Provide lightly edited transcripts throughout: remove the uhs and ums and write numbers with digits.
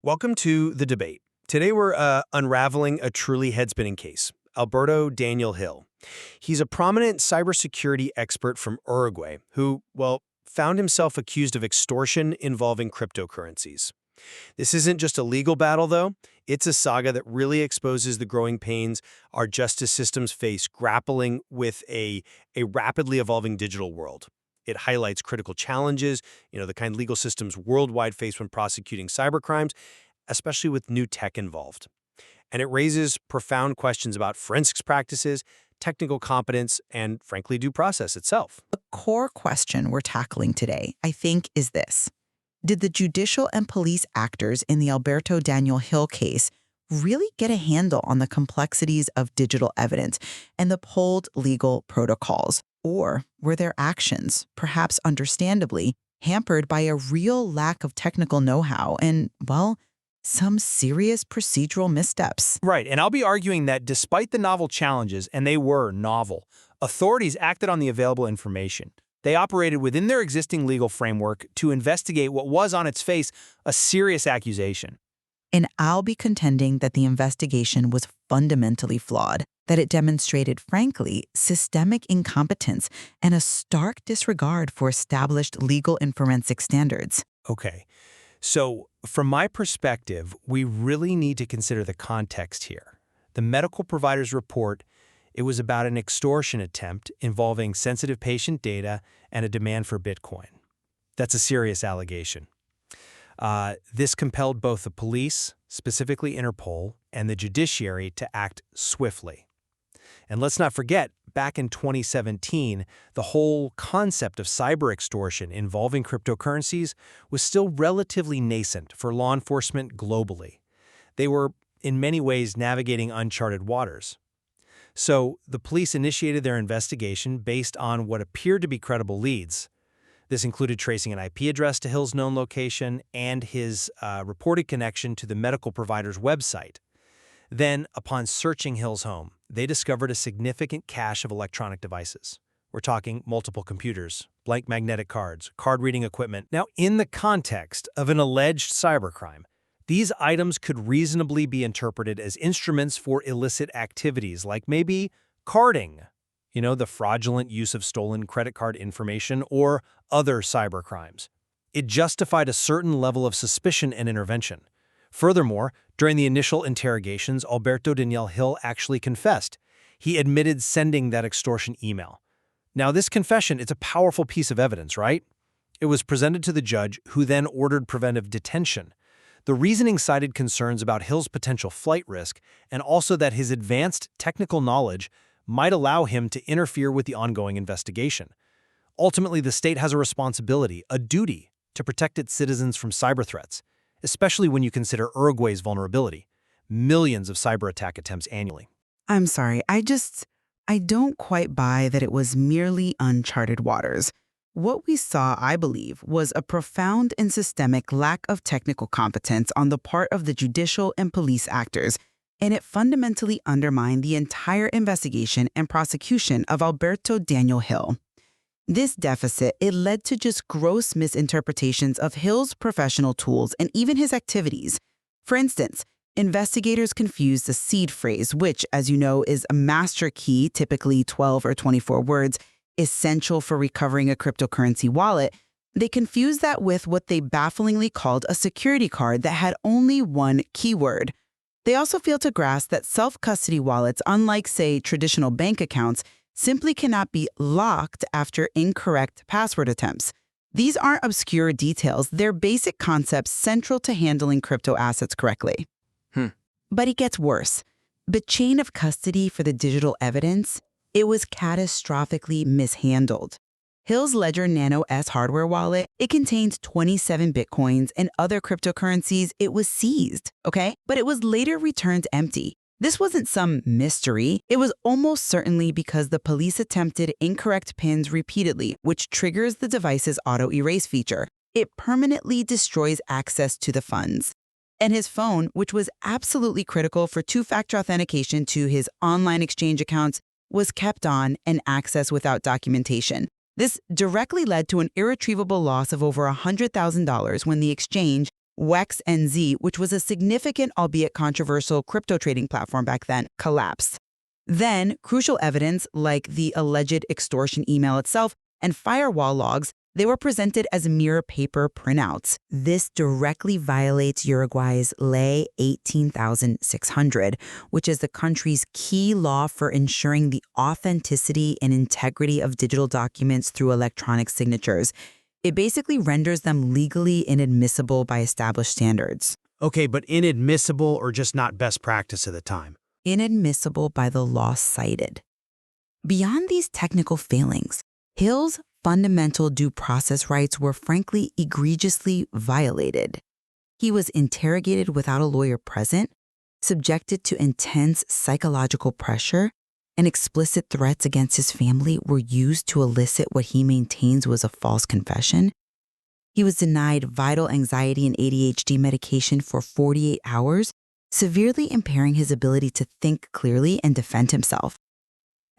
Welcome to The Debate. Today we're unraveling a truly head-spinning case, Alberto Daniel Hill. He's a prominent cybersecurity expert from Uruguay who, well, found himself accused of extortion involving cryptocurrencies. This isn't just a legal battle, though. It's a saga that really exposes the growing pains our justice systems face grappling with a rapidly evolving digital world. It highlights critical challenges, the kind legal systems worldwide face when prosecuting cybercrimes, especially with new tech involved. And it raises profound questions about forensics practices, technical competence, and frankly, due process itself. The core question we're tackling today, I think, is this. Did the judicial and police actors in the Alberto Daniel Hill case really get a handle on the complexities of digital evidence and uphold legal protocols? Or were their actions, perhaps understandably, hampered by a real lack of technical know-how and, well, some serious procedural missteps? Right, and I'll be arguing that despite the novel challenges, and they were novel, authorities acted on the available information. They operated within their existing legal framework to investigate what was on its face a serious accusation. And I'll be contending that the investigation was fundamentally flawed, that it demonstrated, frankly, systemic incompetence and a stark disregard for established legal and forensic standards. Okay, so from my perspective, we really need to consider the context here. The medical provider's report, it was about an extortion attempt involving sensitive patient data and a demand for Bitcoin. That's a serious allegation. This compelled both the police, specifically Interpol, and the judiciary to act swiftly. And let's not forget, back in 2017, the whole concept of cyber extortion involving cryptocurrencies was still relatively nascent for law enforcement globally. They were, in many ways, navigating uncharted waters. So the police initiated their investigation based on what appeared to be credible leads. This included tracing an IP address to Hill's known location and his reported connection to the medical provider's website. Then, upon searching Hill's home, they discovered a significant cache of electronic devices. We're talking multiple computers, blank magnetic cards, card-reading equipment. Now, in the context of an alleged cybercrime, these items could reasonably be interpreted as instruments for illicit activities, like maybe carding, the fraudulent use of stolen credit card information, or other cybercrimes. It justified a certain level of suspicion and intervention. Furthermore, during the initial interrogations, Alberto Daniel Hill actually confessed. He admitted sending that extortion email. Now, this confession, it's a powerful piece of evidence, right? It was presented to the judge, who then ordered preventive detention. The reasoning cited concerns about Hill's potential flight risk and also that his advanced technical knowledge might allow him to interfere with the ongoing investigation. Ultimately, the state has a responsibility, a duty, to protect its citizens from cyber threats, especially when you consider Uruguay's vulnerability. Millions of cyber attack attempts annually. I'm sorry, I don't quite buy that it was merely uncharted waters. What we saw, I believe, was a profound and systemic lack of technical competence on the part of the judicial and police actors, and it fundamentally undermined the entire investigation and prosecution of Alberto Daniel Hill. This deficit, it led to just gross misinterpretations of Hill's professional tools and even his activities. For instance, investigators confused the seed phrase, which, as you know, is a master key, typically 12 or 24 words, essential for recovering a cryptocurrency wallet. They confused that with what they bafflingly called a security card that had only one keyword. They also failed to grasp that self-custody wallets, unlike, say, traditional bank accounts, simply cannot be locked after incorrect password attempts. These aren't obscure details, they're basic concepts central to handling crypto assets correctly. But it gets worse. The chain of custody for the digital evidence, it was catastrophically mishandled. Hill's Ledger Nano S hardware wallet, it contained 27 Bitcoins and other cryptocurrencies. It was seized, okay? But it was later returned empty. This wasn't some mystery. It was almost certainly because the police attempted incorrect pins repeatedly, which triggers the device's auto-erase feature. It permanently destroys access to the funds. And his phone, which was absolutely critical for two-factor authentication to his online exchange accounts, was kept on and accessed without documentation. This directly led to an irretrievable loss of over $100,000 when the exchange, WexNZ, which was a significant, albeit controversial, crypto trading platform back then, collapsed. Then, crucial evidence like the alleged extortion email itself and firewall logs, they were presented as mere paper printouts. This directly violates Uruguay's Ley 18,600, which is the country's key law for ensuring the authenticity and integrity of digital documents through electronic signatures. It basically renders them legally inadmissible by established standards. Okay, but inadmissible or just not best practice at the time? Inadmissible by the law cited. Beyond these technical failings, Hill's fundamental due process rights were frankly egregiously violated. He was interrogated without a lawyer present, subjected to intense psychological pressure, and explicit threats against his family were used to elicit what he maintains was a false confession. He was denied vital anxiety and ADHD medication for 48 hours, severely impairing his ability to think clearly and defend himself.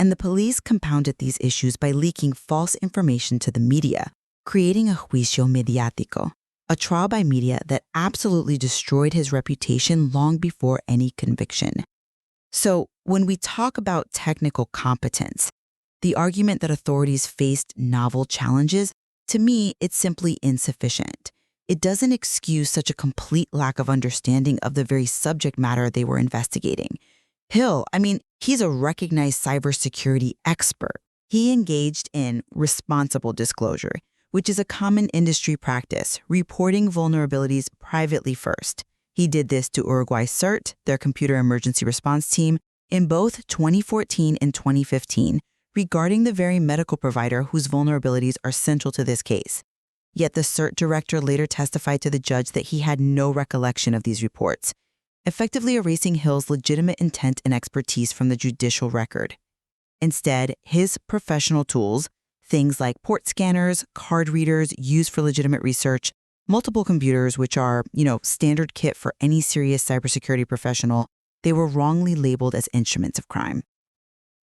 And the police compounded these issues by leaking false information to the media, creating a juicio mediático, a trial by media that absolutely destroyed his reputation long before any conviction. So, when we talk about technical competence, the argument that authorities faced novel challenges, to me, it's simply insufficient. It doesn't excuse such a complete lack of understanding of the very subject matter they were investigating. Hill, he's a recognized cybersecurity expert. He engaged in responsible disclosure, which is a common industry practice, reporting vulnerabilities privately first. He did this to Uruguay CERT, their computer emergency response team, in both 2014 and 2015, regarding the very medical provider whose vulnerabilities are central to this case. Yet the CERT director later testified to the judge that he had no recollection of these reports, effectively erasing Hill's legitimate intent and expertise from the judicial record. Instead, his professional tools, things like port scanners, card readers used for legitimate research, multiple computers, which are, standard kit for any serious cybersecurity professional, they were wrongly labeled as instruments of crime.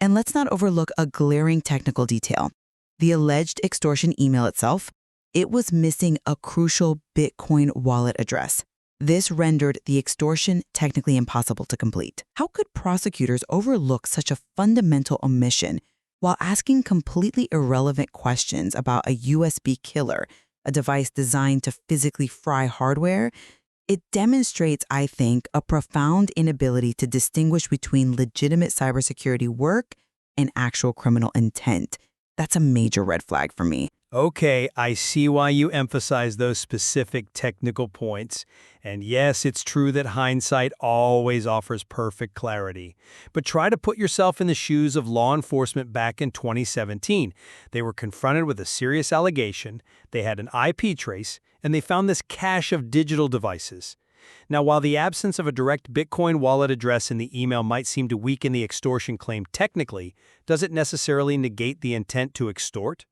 And let's not overlook a glaring technical detail. The alleged extortion email itself, it was missing a crucial Bitcoin wallet address. This rendered the extortion technically impossible to complete. How could prosecutors overlook such a fundamental omission while asking completely irrelevant questions about a USB killer, a device designed to physically fry hardware? It demonstrates, I think, a profound inability to distinguish between legitimate cybersecurity work and actual criminal intent. That's a major red flag for me. Okay, I see why you emphasize those specific technical points. And yes, it's true that hindsight always offers perfect clarity. But try to put yourself in the shoes of law enforcement back in 2017. They were confronted with a serious allegation, they had an IP trace, and they found this cache of digital devices. Now, while the absence of a direct Bitcoin wallet address in the email might seem to weaken the extortion claim technically, does it necessarily negate the intent to extort?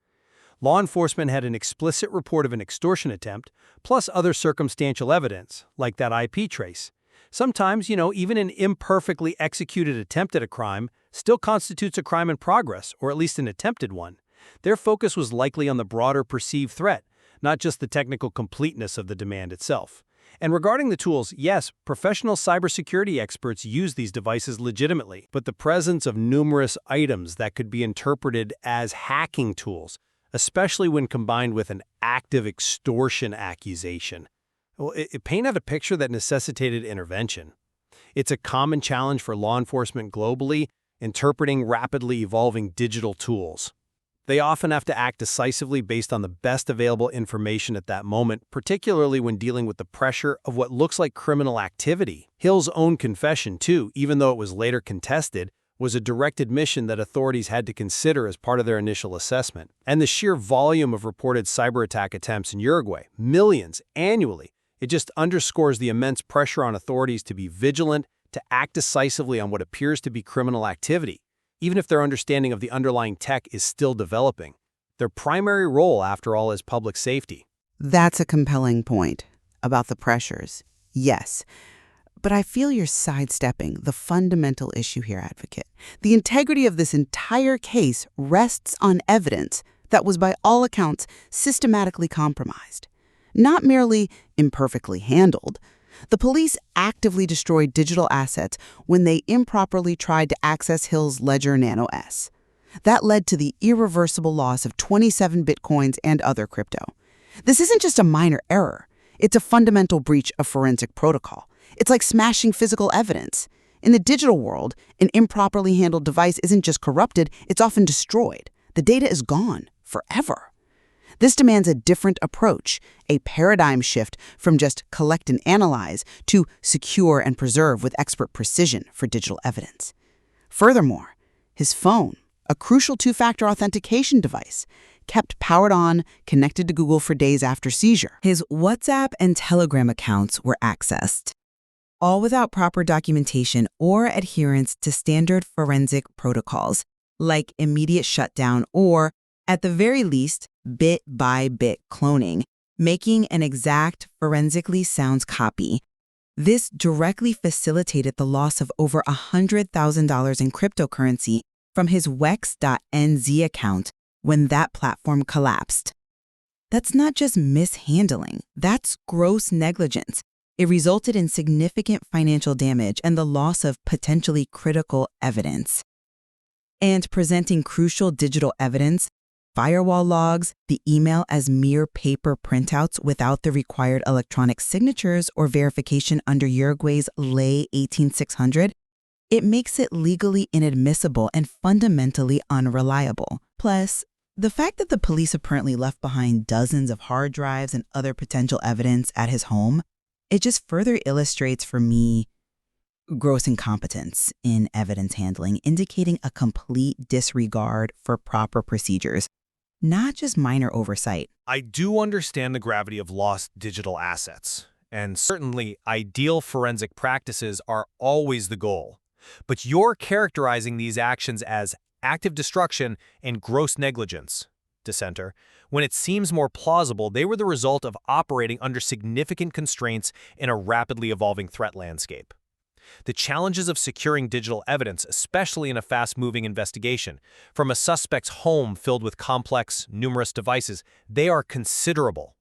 Law enforcement had an explicit report of an extortion attempt, plus other circumstantial evidence, like that IP trace. Sometimes, even an imperfectly executed attempt at a crime still constitutes a crime in progress, or at least an attempted one. Their focus was likely on the broader perceived threat, not just the technical completeness of the demand itself. And regarding the tools, yes, professional cybersecurity experts use these devices legitimately, but the presence of numerous items that could be interpreted as hacking tools, especially when combined with an active extortion accusation, well, it painted a picture that necessitated intervention. It's a common challenge for law enforcement globally, interpreting rapidly evolving digital tools. They often have to act decisively based on the best available information at that moment, particularly when dealing with the pressure of what looks like criminal activity. Hill's own confession, too, even though it was later contested, was a direct admission that authorities had to consider as part of their initial assessment. And the sheer volume of reported cyber attack attempts in Uruguay, millions annually, it just underscores the immense pressure on authorities to be vigilant, to act decisively on what appears to be criminal activity, even if their understanding of the underlying tech is still developing. Their primary role, after all, is public safety. That's a compelling point about the pressures. Yes. But I feel you're sidestepping the fundamental issue here, advocate. The integrity of this entire case rests on evidence that was, by all accounts, systematically compromised. not merely imperfectly handled. The police actively destroyed digital assets when they improperly tried to access Hill's Ledger Nano S. That led to the irreversible loss of 27 bitcoins and other crypto. This isn't just a minor error. It's a fundamental breach of forensic protocol. It's like smashing physical evidence. In the digital world, an improperly handled device isn't just corrupted, it's often destroyed. The data is gone forever. This demands a different approach, a paradigm shift from just collect and analyze to secure and preserve with expert precision for digital evidence. Furthermore, his phone, a crucial two-factor authentication device, kept powered on, connected to Google for days after seizure. His WhatsApp and Telegram accounts were accessed, all without proper documentation or adherence to standard forensic protocols, like immediate shutdown or, at the very least, bit-by-bit cloning, making an exact forensically sound copy. This directly facilitated the loss of over $100,000 in cryptocurrency from his wex.nz account when that platform collapsed. That's not just mishandling, that's gross negligence. It resulted in significant financial damage and the loss of potentially critical evidence. And presenting crucial digital evidence, firewall logs, the email as mere paper printouts without the required electronic signatures or verification under Uruguay's Ley 18600, it makes it legally inadmissible and fundamentally unreliable. Plus, the fact that the police apparently left behind dozens of hard drives and other potential evidence at his home, it just further illustrates for me gross incompetence in evidence handling, indicating a complete disregard for proper procedures, not just minor oversight. I do understand the gravity of lost digital assets, and certainly ideal forensic practices are always the goal. But you're characterizing these actions as active destruction and gross negligence, dissenter, when it seems more plausible they were the result of operating under significant constraints in a rapidly evolving threat landscape. The challenges of securing digital evidence, especially in a fast-moving investigation, from a suspect's home filled with complex, numerous devices, they are considerable.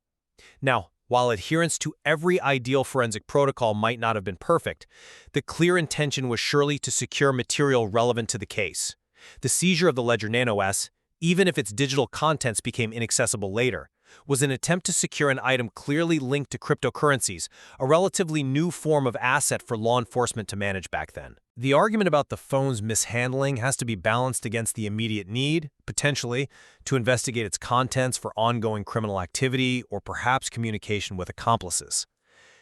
Now, while adherence to every ideal forensic protocol might not have been perfect, the clear intention was surely to secure material relevant to the case. The seizure of the Ledger Nano S, even if its digital contents became inaccessible later, was an attempt to secure an item clearly linked to cryptocurrencies, a relatively new form of asset for law enforcement to manage back then. The argument about the phone's mishandling has to be balanced against the immediate need, potentially, to investigate its contents for ongoing criminal activity or perhaps communication with accomplices.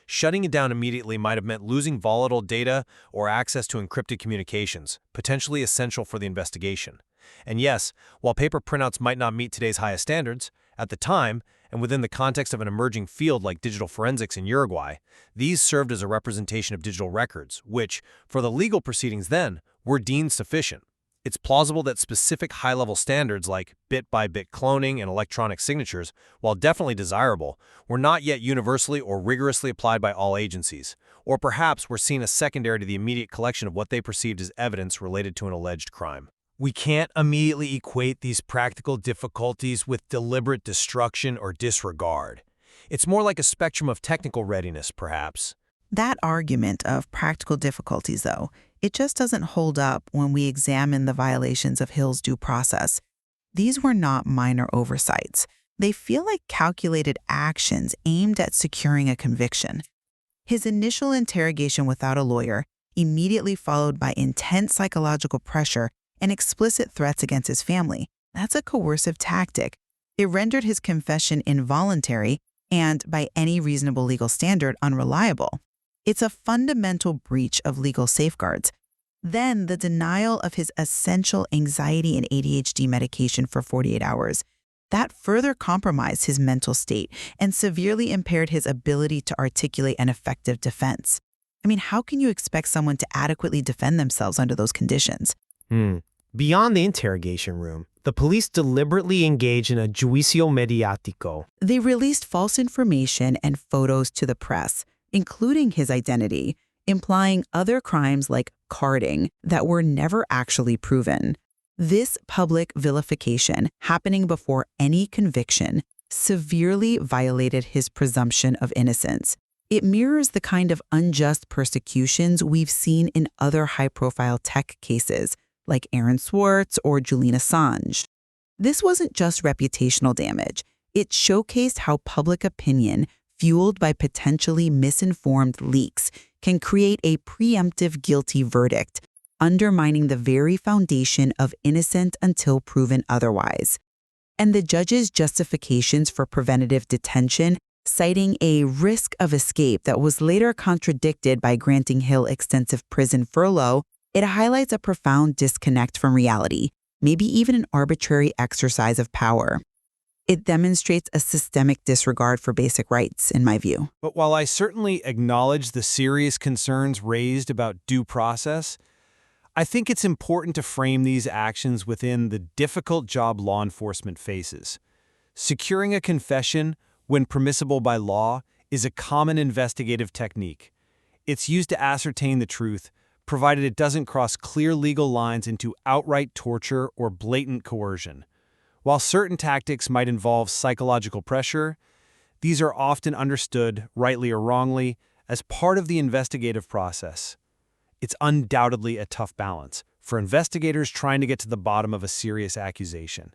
Shutting it down immediately might have meant losing volatile data or access to encrypted communications, potentially essential for the investigation. And yes, while paper printouts might not meet today's highest standards, at the time, and within the context of an emerging field like digital forensics in Uruguay, these served as a representation of digital records, which, for the legal proceedings then, were deemed sufficient. It's plausible that specific high-level standards like bit-by-bit cloning and electronic signatures, while definitely desirable, were not yet universally or rigorously applied by all agencies, or perhaps were seen as secondary to the immediate collection of what they perceived as evidence related to an alleged crime. We can't immediately equate these practical difficulties with deliberate destruction or disregard. It's more like a spectrum of technical readiness, perhaps. That argument of practical difficulties, though, it just doesn't hold up when we examine the violations of Hill's due process. These were not minor oversights. They feel like calculated actions aimed at securing a conviction. His initial interrogation without a lawyer, immediately followed by intense psychological pressure and explicit threats against his family, that's a coercive tactic. It rendered his confession involuntary and, by any reasonable legal standard, unreliable. It's a fundamental breach of legal safeguards. Then the denial of his essential anxiety and ADHD medication for 48 hours. That further compromised his mental state and severely impaired his ability to articulate an effective defense. I mean, how can you expect someone to adequately defend themselves under those conditions? Beyond the interrogation room, the police deliberately engaged in a juicio mediático. They released false information and photos to the press, including his identity, implying other crimes like carding that were never actually proven. This public vilification, happening before any conviction, severely violated his presumption of innocence. It mirrors the kind of unjust persecutions we've seen in other high-profile tech cases, like Aaron Swartz or Julian Assange. This wasn't just reputational damage. It showcased how public opinion, fueled by potentially misinformed leaks, can create a preemptive guilty verdict, undermining the very foundation of innocent until proven otherwise. And the judge's justifications for preventative detention, citing a risk of escape that was later contradicted by granting Hill extensive prison furlough, it highlights a profound disconnect from reality, maybe even an arbitrary exercise of power. It demonstrates a systemic disregard for basic rights, in my view. But while I certainly acknowledge the serious concerns raised about due process, I think it's important to frame these actions within the difficult job law enforcement faces. Securing a confession, when permissible by law, is a common investigative technique. It's used to ascertain the truth, provided it doesn't cross clear legal lines into outright torture or blatant coercion. While certain tactics might involve psychological pressure, these are often understood, rightly or wrongly, as part of the investigative process. It's undoubtedly a tough balance for investigators trying to get to the bottom of a serious accusation.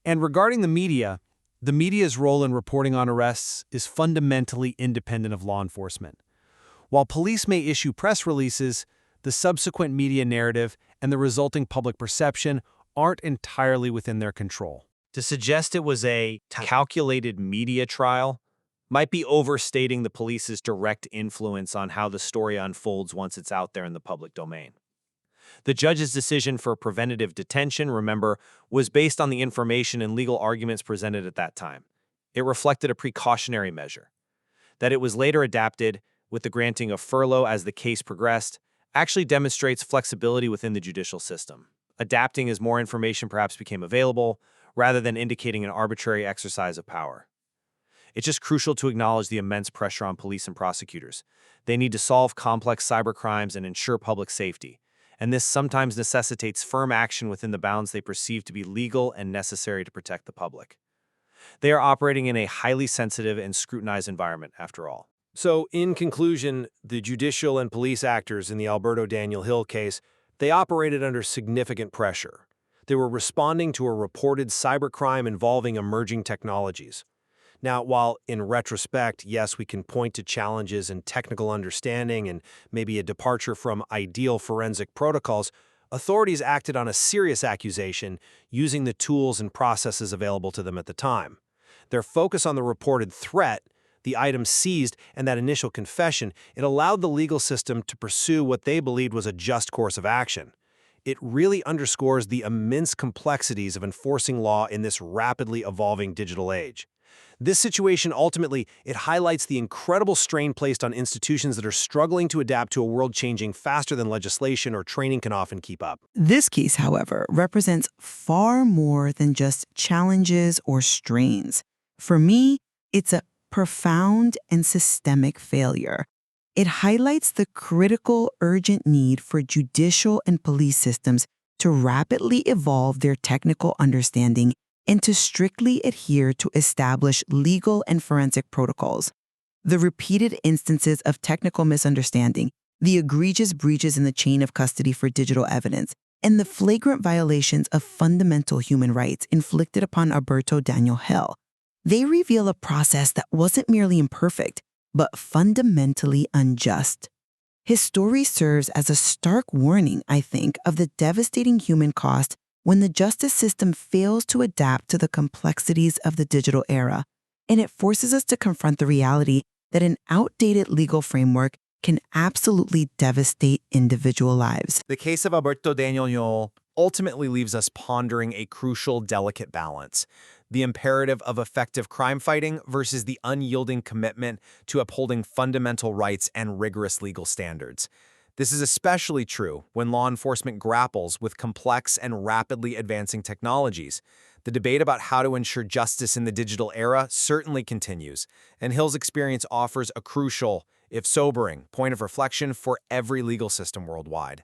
And regarding the media's role in reporting on arrests is fundamentally independent of law enforcement. While police may issue press releases, the subsequent media narrative and the resulting public perception aren't entirely within their control. To suggest it was a calculated media trial might be overstating the police's direct influence on how the story unfolds once it's out there in the public domain. The judge's decision for preventative detention, remember, was based on the information and legal arguments presented at that time. It reflected a precautionary measure. That it was later adapted with the granting of furlough as the case progressed actually demonstrates flexibility within the judicial system, adapting as more information perhaps became available, rather than indicating an arbitrary exercise of power. It's just crucial to acknowledge the immense pressure on police and prosecutors. They need to solve complex cybercrimes and ensure public safety, and this sometimes necessitates firm action within the bounds they perceive to be legal and necessary to protect the public. They are operating in a highly sensitive and scrutinized environment, after all. So, in conclusion, the judicial and police actors in the Alberto Daniel Hill case, they operated under significant pressure. They were responding to a reported cybercrime involving emerging technologies. Now, while in retrospect, yes, we can point to challenges in technical understanding and maybe a departure from ideal forensic protocols, authorities acted on a serious accusation using the tools and processes available to them at the time. Their focus on the reported threat, the items seized, and that initial confession, it allowed the legal system to pursue what they believed was a just course of action. It really underscores the immense complexities of enforcing law in this rapidly evolving digital age. This situation ultimately, it highlights the incredible strain placed on institutions that are struggling to adapt to a world changing faster than legislation or training can often keep up. This case, however, represents far more than just challenges or strains. For me, it's a profound and systemic failure. It highlights the critical, urgent need for judicial and police systems to rapidly evolve their technical understanding and to strictly adhere to established legal and forensic protocols. The repeated instances of technical misunderstanding, the egregious breaches in the chain of custody for digital evidence, and the flagrant violations of fundamental human rights inflicted upon Alberto Daniel Hill, they reveal a process that wasn't merely imperfect, but fundamentally unjust. His story serves as a stark warning, I think, of the devastating human cost when the justice system fails to adapt to the complexities of the digital era, and it forces us to confront the reality that an outdated legal framework can absolutely devastate individual lives. The case of Alberto Daniel Hill ultimately leaves us pondering a crucial, delicate balance: the imperative of effective crime fighting versus the unyielding commitment to upholding fundamental rights and rigorous legal standards. This is especially true when law enforcement grapples with complex and rapidly advancing technologies. The debate about how to ensure justice in the digital era certainly continues, and Hill's experience offers a crucial, if sobering, point of reflection for every legal system worldwide.